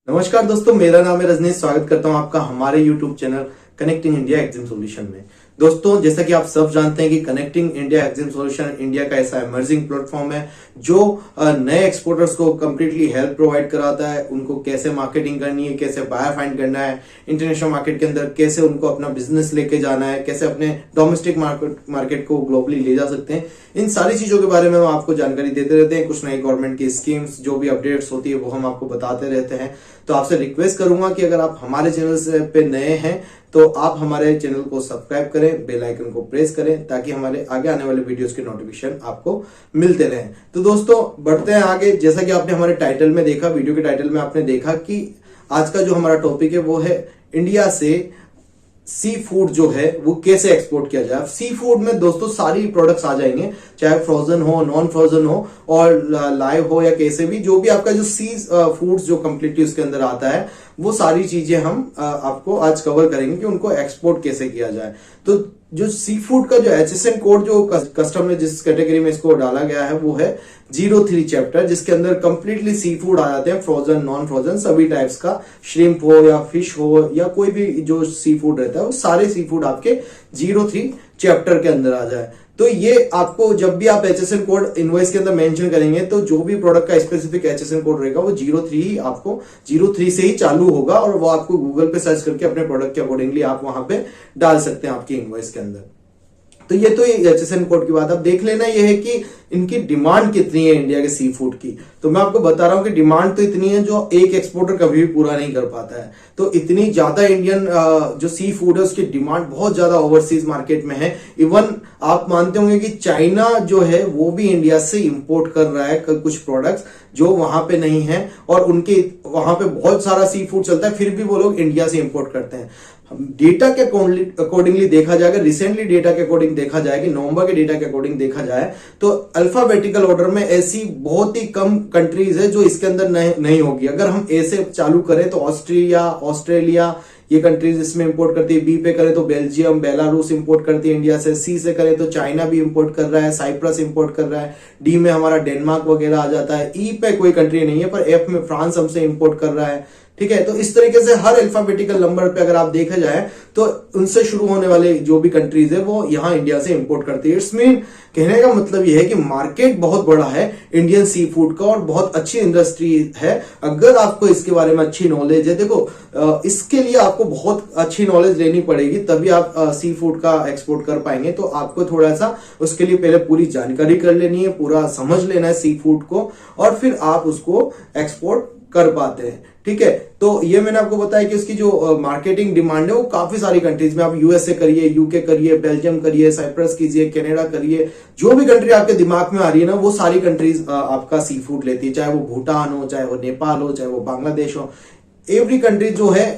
नमस्कार दोस्तों, मेरा नाम है रजनीश। स्वागत करता हूं आपका हमारे YouTube channel connecting India exam solution में। दोस्तों, जैसा कि आप सब जानते हैं कि connecting India exam solution India का ऐसा इमर्जिंग प्लेटफॉर्म है जो नए एक्सपोर्टर्स को कंप्लीटली हेल्प प्रोवाइड कराता है। उनको कैसे मार्केटिंग करनी है, कैसे बायर फाइंड करना है, इंटरनेशनल मार्केट के अंदर कैसे उनको अपना बिजनेस लेके जाना है, कैसे अपने डोमेस्टिक मार्केट को ग्लोबली ले जा सकते हैं, इन सारी चीजों के बारे में हम आपको जानकारी देते रहते हैं। कुछ नई गवर्नमेंट की स्कीम्स जो भी अपडेट्स होती है वो हम आपको बताते रहते हैं। तो आपसे रिक्वेस्ट करूंगा कि अगर आप हमारे चैनल पे नए हैं तो आप हमारे चैनल को सब्सक्राइब करें, बेल आइकन को प्रेस करें ताकि हमारे आगे आने वाले वीडियोस के नोटिफिकेशन आपको मिलते रहें। तो दोस्तों, बढ़ते हैं आगे। जैसा कि आपने हमारे टाइटल में देखा, वीडियो के टाइटल में आपने देखा कि आज का जो हमारा टॉपिक है वो है इंडिया से सी फूड जो है वो कैसे एक्सपोर्ट किया जाए। सी फूड में दोस्तों सारी प्रोडक्ट्स आ जाएंगे, चाहे फ्रोजन हो, नॉन फ्रोजन हो और लाइव हो या कैसे भी, जो भी आपका जो सी फूड्स जो कंप्लीटली उसके अंदर आता है वो सारी चीजें हम आपको आज कवर करेंगे कि उनको एक्सपोर्ट कैसे किया जाए। तो जो सी फूड का जो HSN कोड जो कस्टम ने जिस कैटेगरी में इसको डाला गया है वो है 03 चैप्टर, जिसके अंदर कंप्लीटली सी फूड आ जाते हैं, फ्रोजन, नॉन फ्रोजन, सभी टाइप्स का, श्रिम्प हो या फिश हो या कोई भी जो सी फूड रहता है वो सारे सी फूड आपके 03 चैप्टर के अंदर आ जाए। तो ये आपको जब भी आप HSN कोड इनवॉइस के अंदर मेंशन करेंगे तो जो भी प्रोडक्ट का स्पेसिफिक HSN कोड रहेगा वो 03 ही आपको 03 से ही चालू होगा और वो आपको गूगल पे सर्च करके अपने प्रोडक्ट के अकॉर्डिंगली आप वहां पे डाल सकते हैं आपकी इनवॉइस के अंदर। तो ये तो HSN कोड की बात। अब देख लेना ये है कि इनकी डिमांड कितनी है इंडिया के सी फूड की। तो मैं आपको बता रहा हूं कि डिमांड तो इतनी है जो एक एक्सपोर्टर कभी भी पूरा नहीं कर पाता है। तो इतनी ज्यादा इंडियन जो सी फूड है उसकी डिमांड बहुत ज्यादा ओवरसीज मार्केट में है। इवन आप मानते होंगे कि चाइना जो है वो भी इंडिया से इंपोर्ट कर रहा है कुछ प्रोडक्ट्स जो वहां पे नहीं है, और उनके वहां पे बहुत सारा सी फूड चलता है, फिर भी वो लोग इंडिया से इंपोर्ट करते हैं। डेटा के अकॉर्डिंगली देखा जाएगा, रिसेंटली डेटा के अकॉर्डिंग देखा जाए कि नवंबर के डेटा के अकॉर्डिंग देखा जाए तो अल्फाबेटिकल ऑर्डर में ऐसी बहुत ही कम कंट्रीज है जो इसके अंदर नहीं होगी। अगर हम ए से चालू करें तो ऑस्ट्रेलिया ये कंट्रीज इसमें इंपोर्ट करती है। बी पे करें तो बेल्जियम, बेलारूस इंपोर्ट करती है इंडिया से। सी से करें तो चाइना भी इंपोर्ट कर रहा है, साइप्रस इंपोर्ट कर रहा है। डी में हमारा डेनमार्क वगैरह आ जाता है। ई पे कोई कंट्री नहीं है, पर एफ में फ्रांस हमसे इंपोर्ट कर रहा है। ठीक है, तो इस तरीके से हर अल्फाबेटिकल नंबर पे अगर आप देखा जाए तो उनसे शुरू होने वाले जो भी कंट्रीज है वो यहां इंडिया से इंपोर्ट करती है। इट्स मीन, कहने का मतलब यह है कि मार्केट बहुत बड़ा है इंडियन सी फूड का और बहुत अच्छी इंडस्ट्री है। अगर आपको इसके बारे में अच्छी नॉलेज है, देखो इसके लिए आपको बहुत अच्छी नॉलेज लेनी पड़ेगी तभी आप सी फूड का एक्सपोर्ट कर पाएंगे। तो आपको थोड़ा सा उसके लिए पहले पूरी जानकारी कर लेनी है, पूरा समझ लेना है सी फूड को, और फिर आप उसको एक्सपोर्ट कर पाते हैं। ठीक है, तो ये मैंने आपको बताया कि उसकी जो मार्केटिंग डिमांड है वो काफी सारी कंट्रीज में, आप यूएसए करिए, यूके करिए, बेल्जियम करिए, साइप्रस कीजिए, कनाडा करिए, जो भी कंट्री आपके दिमाग में आ रही है ना वो सारी कंट्रीज आपका सी फूड लेती है। चाहे वो भूटान हो, चाहे वो नेपाल हो, चाहे वो बांग्लादेश हो, एवरी कंट्री जो है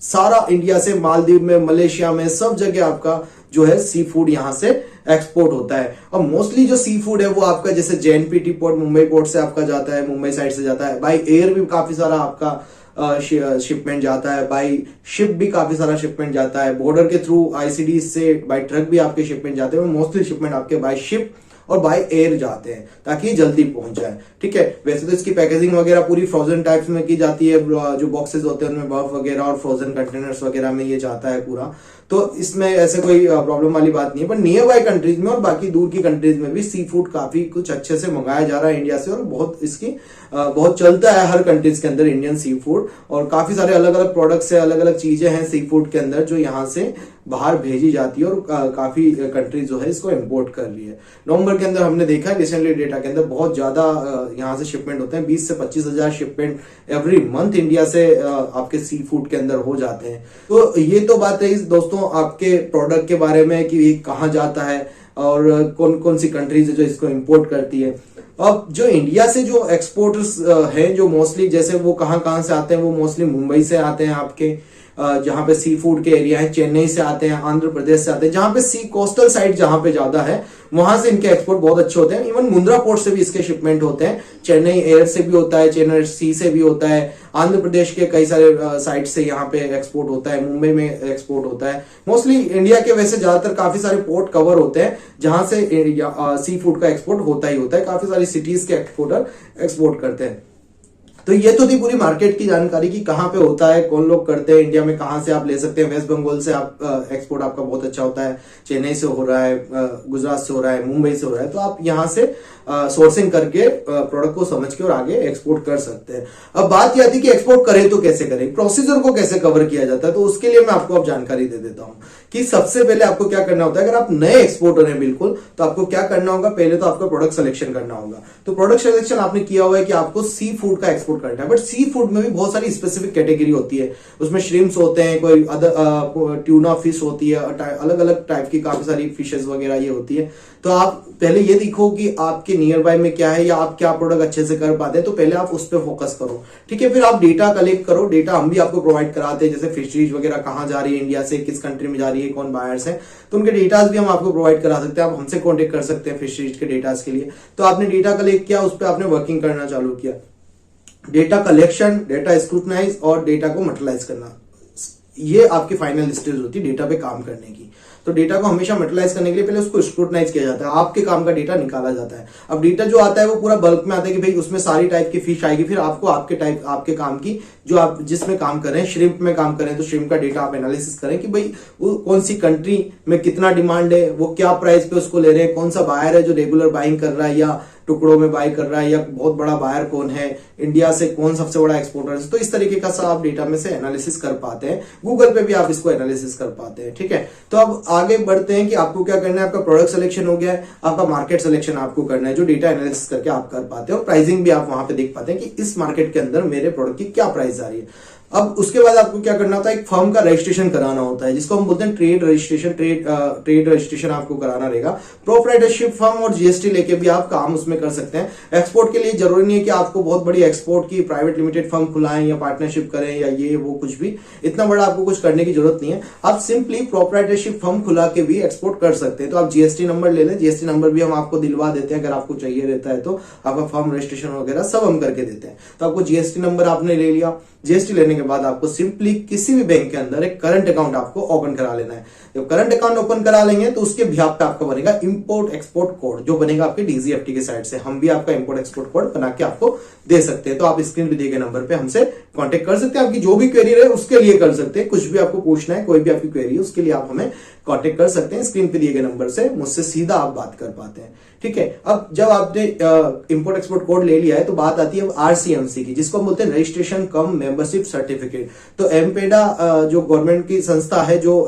सारा इंडिया से, मालदीव में, मलेशिया में, सब जगह आपका जो है सी फूड यहां से एक्सपोर्ट होता है। और मोस्टली जो सी फूड है वो आपका जैसे JNPT पोर्ट, मुंबई पोर्ट से आपका जाता है, मुंबई साइड से जाता है। बाई एयर भी काफी सारा आपका शिपमेंट जाता है, बाई शिप भी काफी सारा शिपमेंट जाता है, बॉर्डर के थ्रू ICD से बाई ट्रक भी आपके शिपमेंट जाते हैं। मोस्टली शिपमेंट आपके बाई शिप और बाय एयर जाते हैं ताकि जल्दी पहुंच जाए। ठीक है, वैसे तो इसकी पैकेजिंग वगैरह पूरी फ्रोजन टाइप्स में की जाती है, जो बॉक्सेस होते हैं उनमें बर्फ वगैरह और फ्रोजन कंटेनर्स वगैरह में ये जाता है पूरा। तो इसमें ऐसे कोई प्रॉब्लम वाली बात नहीं है। पर नियर बाय कंट्रीज में और बाकी दूर की कंट्रीज में भी सी फूड काफी कुछ अच्छे से मंगाया जा रहा है इंडिया से, और बहुत इसकी बहुत चलता है हर कंट्रीज के अंदर इंडियन सी फूड। और काफी सारे अलग अलग प्रोडक्ट्स है, अलग अलग चीजें हैं सी फूड के अंदर जो यहाँ से बाहर भेजी जाती है, और काफी कंट्रीज जो है इसको इंपोर्ट कर रही है। नवंबर के अंदर हमने देखा रिसेंटली डेटा के अंदर बहुत ज्यादा यहाँ से शिपमेंट होते हैं, 20 से 25 हजार शिपमेंट एवरी मंथ इंडिया से आपके सी फूड के अंदर हो जाते हैं। तो ये तो बात है दोस्तों आपके प्रोडक्ट के बारे में कि ये कहाँ जाता है और कौन कौन सी कंट्रीज है जो इसको इंपोर्ट करती है। अब जो इंडिया से जो एक्सपोर्टर्स हैं जो मोस्टली, जैसे वो कहाँ से आते हैं, वो मोस्टली मुंबई से आते हैं आपके, जहां पे सी फूड के एरिया है, चेन्नई से आते हैं, आंध्र प्रदेश से आते हैं, जहां पे सी कोस्टल साइड जहां पे ज्यादा है वहां से इनके एक्सपोर्ट बहुत अच्छे होते हैं। इवन मुंद्रा पोर्ट से भी इसके शिपमेंट होते हैं, चेन्नई एयर से भी होता है, चेन्नई सी से भी होता है, आंध्र प्रदेश के कई सारे साइड से यहाँ पे एक्सपोर्ट होता है, मुंबई में एक्सपोर्ट होता है। मोस्टली इंडिया के वैसे ज्यादातर काफी सारे पोर्ट कवर होते हैं जहां से सी फूड का एक्सपोर्ट होता ही होता है, काफी सारी सिटीज के एक्सपोर्टर एक्सपोर्ट करते हैं। तो ये तो थी पूरी मार्केट की जानकारी कि कहाँ पे होता है, कौन लोग करते हैं, इंडिया में कहाँ से आप ले सकते हैं। वेस्ट बंगाल से आप एक्सपोर्ट आपका बहुत अच्छा होता है, चेन्नई से हो रहा है, गुजरात से हो रहा है, मुंबई से हो रहा है, तो आप यहाँ से सोर्सिंग करके प्रोडक्ट को समझ के और आगे एक्सपोर्ट कर सकते हैं। अब बात यह आती है कि एक्सपोर्ट करें तो कैसे करें, प्रोसीजर को कैसे कवर किया जाता है, तो उसके लिए मैं आपको अब जानकारी दे देता हूं कि सबसे पहले आपको क्या करना होता है। अगर आप नए एक्सपोर्टर हैं बिल्कुल, तो आपको क्या करना होगा, पहले तो आपको प्रोडक्ट सिलेक्शन करना होगा। तो प्रोडक्ट सिलेक्शन आपने किया हुआ है कि आपको सी फूड का एक्सपोर्ट करना है, बट सी फूड में भी बहुत सारी स्पेसिफिक कैटेगरी होती है, उसमें श्रिम्प्स होते हैं, कोई अदर ट्यूना फिश होती है, अलग अलग टाइप की काफी सारी फिशेस वगैरह ये होती है। तो आप पहले ये देखो कि आपके नियर बाय में क्या है या आप क्या प्रोडक्ट अच्छे से कर पाते हैं, तो पहले आप उस पर फोकस करो, ठीक है। फिर आप डेटा कलेक्ट करो, डेटा हम भी आपको प्रोवाइड कराते हैं, जैसे फिशरीज वगैरह कहाँ जा रही है इंडिया से, किस कंट्री में जा रही है, कौन बायर्स है, तो उनके डेटाज भी हम आपको प्रोवाइड करा सकते हैं। आप हमसे कॉन्टेक्ट कर सकते हैं फिशरीज के डेटाज के लिए। तो आपने डेटा कलेक्ट किया, उस पर आपने वर्किंग करना चालू किया। डेटा कलेक्शन, डेटा स्क्रूटनाइज और डेटा को मटेरियलाइज करना, ये आपकी फाइनल स्टेज होती है डेटा पे काम करने की। तो डेटा को हमेशा मटेरियलाइज करने के लिए पहले उसको स्क्रूटनाइज किया जाता है, आपके काम का डेटा निकाला जाता है। अब डेटा जो आता है वो पूरा बल्क में आता है कि भाई उसमें सारी टाइप की फिश आएगी, फिर आपको आपके काम की जो आप जिसमें काम कर रहे हैं, श्रिम्प में काम कर रहे हैं, तो श्रिम्प का डेटा आप एनालिसिस करें कि भाई वो कौन सी कंट्री में कितना डिमांड है, वो क्या प्राइस पे उसको ले रहे हैं, कौन सा बायर है जो रेगुलर बाइंग कर रहा है या टुकड़ों में बाय कर रहा है, या बहुत बड़ा बायर कौन है, इंडिया से कौन सबसे बड़ा एक्सपोर्टर है। तो इस तरीके का सब आप डेटा में से एनालिसिस कर पाते हैं, गूगल पे भी आप इसको एनालिसिस कर पाते हैं, ठीक है। तो अब आगे बढ़ते हैं कि आपको क्या करना है। आपका प्रोडक्ट सिलेक्शन हो गया है, आपका मार्केट सिलेक्शन आपको करना है, जो डेटा एनालिसिस करके आप कर पाते हैं, और प्राइसिंग भी आप वहां पे देख पाते हैं कि इस मार्केट के अंदर मेरे प्रोडक्ट की क्या प्राइस आ रही है। अब उसके बाद आपको क्या करना होता है, एक फर्म का रजिस्ट्रेशन कराना होता है, जिसको हम बोलते हैं ट्रेड रजिस्ट्रेशन। ट्रेड रजिस्ट्रेशन आपको कराना रहेगा। प्रोप्राइटरशिप फर्म और जीएसटी लेके भी आप काम उसमें कर सकते हैं। एक्सपोर्ट के लिए जरूरी नहीं है कि आपको बहुत बड़ी एक्सपोर्ट की प्राइवेट लिमिटेड फर्म खुलाएं या पार्टनरशिप करें या ये वो कुछ भी, इतना बड़ा आपको कुछ करने की जरूरत नहीं है। आप सिंपली प्रोप्राइटरशिप फर्म खुला के भी एक्सपोर्ट कर सकते हैं। तो आप जीएसटी नंबर ले लें, जीएसटी नंबर भी हम आपको दिलवा देते हैं, अगर आपको चाहिए रहता है तो। आपका फर्म रजिस्ट्रेशन वगैरह सब हम करके देते हैं। तो आपको जीएसटी नंबर आपने ले लिया, जीएसटी लेने के बाद आपको सिंपली किसी भी बैंक के अंदर एक करंट अकाउंट आपको ओपन करा लेना है। जब करंट अकाउंट ओपन करा लेंगे तो उसके बिहाफ पे आपका बनेगा इंपोर्ट एक्सपोर्ट कोड, जो बनेगा आपके डीजीएफटी की साइड से। हम भी आपका इंपोर्ट एक्सपोर्ट कोड बना के आपको दे सकते हैं। तो आप स्क्रीन पे दिए गए नंबर पे हमसे कांटेक्ट कर सकते हैं। आपकी जो भी क्वेरी रहे उसके लिए कर सकते हैं, कुछ भी आपको पूछना है, कोई भी आपकी क्वेरी है उसके लिए आप हमें कांटेक्ट कर सकते हैं। स्क्रीन पे दिए गए नंबर से मुझसे सीधा आप बात कर पाते हैं, ठीक है। अब जब आपने इंपोर्ट एक्सपोर्ट कोड ले लिया है तो बात आती है आरसीएमसी की, जिसको हम बोलते हैं रजिस्ट्रेशन कम मेंबरशिप सर्टिफिकेट। तो एमपेडा जो गवर्नमेंट की संस्था है जो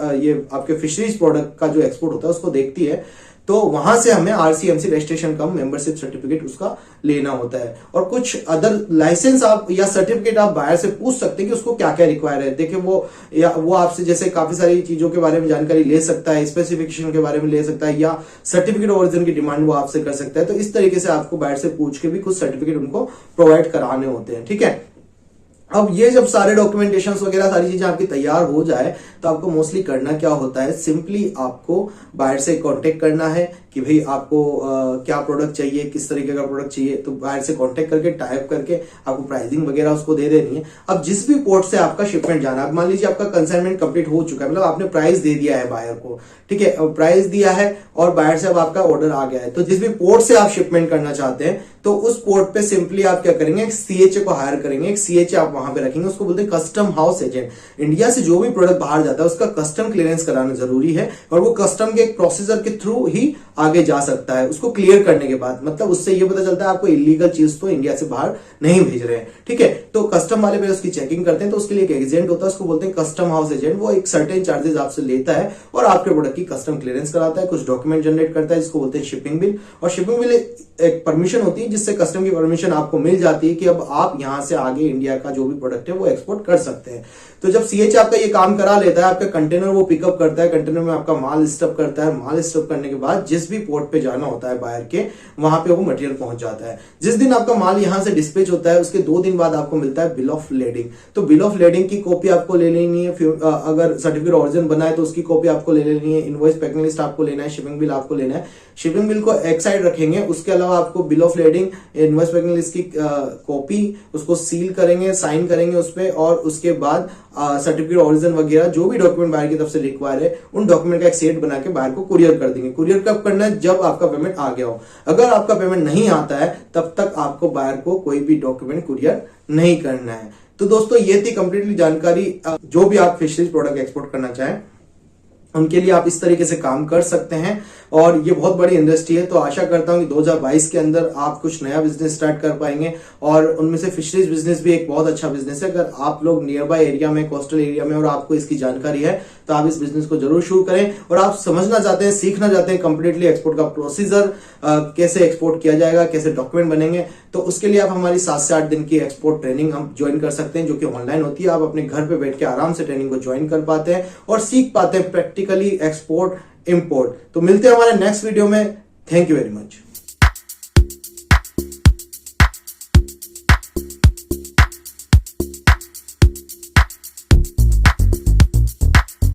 ये आपके फिशरीज प्रोडक्ट का जो एक्सपोर्ट होता है उसको देखती है, तो वहां से हमें आरसीएमसी रजिस्ट्रेशन कम मेंबरशिप सर्टिफिकेट उसका लेना होता है। और कुछ अदर लाइसेंस आप या सर्टिफिकेट आप बायर से पूछ सकते हैं कि उसको क्या क्या रिक्वायर है। देखिए वो आपसे जैसे काफी सारी चीजों के बारे में जानकारी ले सकता है, स्पेसिफिकेशन के बारे में ले सकता है, या सर्टिफिकेट ओरिजिन की डिमांड वो आपसे कर सकता है। तो इस तरीके से आपको बायर से पूछ के भी कुछ सर्टिफिकेट उनको प्रोवाइड कराने होते हैं, ठीक है। अब ये जब सारे डॉक्यूमेंटेशन वगैरह सारी चीजें आपकी तैयार हो जाए तो आपको मोस्टली करना क्या होता है, सिंपली आपको बायर से कांटेक्ट करना है कि भाई आपको क्या प्रोडक्ट चाहिए, किस तरीके का प्रोडक्ट चाहिए। तो बायर से कांटेक्ट करके टाइप करके आपको प्राइसिंग वगैरह उसको दे देनी है। अब जिस भी पोर्ट से आपका शिपमेंट जाना है, मान लीजिए आपका कंसाइनमेंट कंप्लीट हो चुका है, मतलब आपने प्राइस दे दिया है बायर को, ठीक है, प्राइस दिया है और बायर से अब आपका ऑर्डर आ गया है। तो जिस भी पोर्ट से आप शिपमेंट करना चाहते हैं तो उस पोर्ट पे सिंपली आप क्या करेंगे, एक सीएचए को हायर करेंगे। एक सीएचए आप वहां पे रखेंगे, उसको बोलते हैं कस्टम हाउस एजेंट। इंडिया से जो भी प्रोडक्ट बाहर जाता है उसका कस्टम क्लियरेंस कराना जरूरी है, और वो कस्टम के एक प्रोसीजर के थ्रू ही आगे जा सकता है। उसको क्लियर करने के बाद, मतलब उससे ये पता चलता है आपको इलीगल चीज तो इंडिया से बाहर नहीं भेज रहे हैं, ठीक है। तो कस्टम वाले पहले उसकी चेकिंग करते हैं, तो उसके लिए एक एजेंट होता है, उसको बोलते हैं कस्टम हाउस एजेंट। वो एक सर्टेन चार्जेस आपसे लेता है और आपके प्रोडक्ट की कस्टम क्लियरेंस कराता है, कुछ डॉक्यूमेंट जनरेट करता है जिसको बोलते हैं शिपिंग बिल। और शिपिंग बिल एक परमिशन होती है जिससे कस्टम की परमिशन आपको मिल जाती है कि अब आप यहां से आगे इंडिया का जो भी प्रोडक्ट है वो एक्सपोर्ट कर सकते हैं। तो जब सीएच आपका ये काम करा लेता है, आपका कंटेनर वो पिकअप करता है, कंटेनर में आपका माल स्टफ करता है, माल स्टफ करने के बाद जिस भी पोर्ट पे जाना होता है बायर के, वहां पे वो मटेरियल पहुंच जाता है। जिस दिन आपका माल यहां से डिस्पैच होता है उसके 2 दिन बाद आपको मिलता है बिल ऑफ लेडिंग। तो बिल ऑफ लेडिंग की कॉपी आपको ले लेनी है, फिर अगर सर्टिफिकेट ओरिजिन बना है तो उसकी कॉपी आपको ले लेनी है, इनवॉइस पैकिंग लिस्ट आपको लेना है, शिपिंग बिल आपको लेना है। शिपिंग बिल को एक साइड रखेंगे, उसके अलावा आपको bill of lading, invoice packing list की कॉपी, उसको सील करेंगे, साइन करेंगे उस पर, और उसके बाद सर्टिफिकेट ओरिजिन वगैरह जो भी डॉक्यूमेंट बायर की तरफ से रिक्वायर है, उन डॉक्यूमेंट का एक सेट बना के बायर को कुरियर कर देंगे। कुरियर कब करना है? जब आपका पेमेंट आ गया हो। अगर आपका पेमेंट नहीं आता है तब तक आपको बायर को कोई भी डॉक्यूमेंट कुरियर नहीं करना है। तो दोस्तों ये थी कंप्लीटली जानकारी। जो भी आप फिशरीज प्रोडक्ट एक्सपोर्ट करना चाहें उनके लिए आप इस तरीके से काम कर सकते हैं, और ये बहुत बड़ी इंडस्ट्री है। तो आशा करता हूं कि 2022 के अंदर आप कुछ नया बिजनेस स्टार्ट कर पाएंगे, और उनमें से फिशरीज बिजनेस भी एक बहुत अच्छा बिजनेस है। अगर आप लोग नियर बाय एरिया में, कोस्टल एरिया में और आपको इसकी जानकारी है तो आप इस बिजनेस को जरूर शुरू करें। और आप समझना चाहते हैं, सीखना चाहते हैं कंप्लीटली एक्सपोर्ट का प्रोसीजर, कैसे एक्सपोर्ट किया जाएगा, कैसे डॉक्यूमेंट बनेंगे, तो उसके लिए आप हमारी 7 से 8 दिन की एक्सपोर्ट ट्रेनिंग हम ज्वाइन कर सकते हैं, जो कि ऑनलाइन होती है। आप अपने घर पे बैठ के आराम से ट्रेनिंग को ज्वाइन कर पाते हैं और सीख पाते हैं प्रैक्टिकली एक्सपोर्ट इंपोर्ट। तो मिलते हैं हमारे नेक्स्ट वीडियो में। Thank you very much.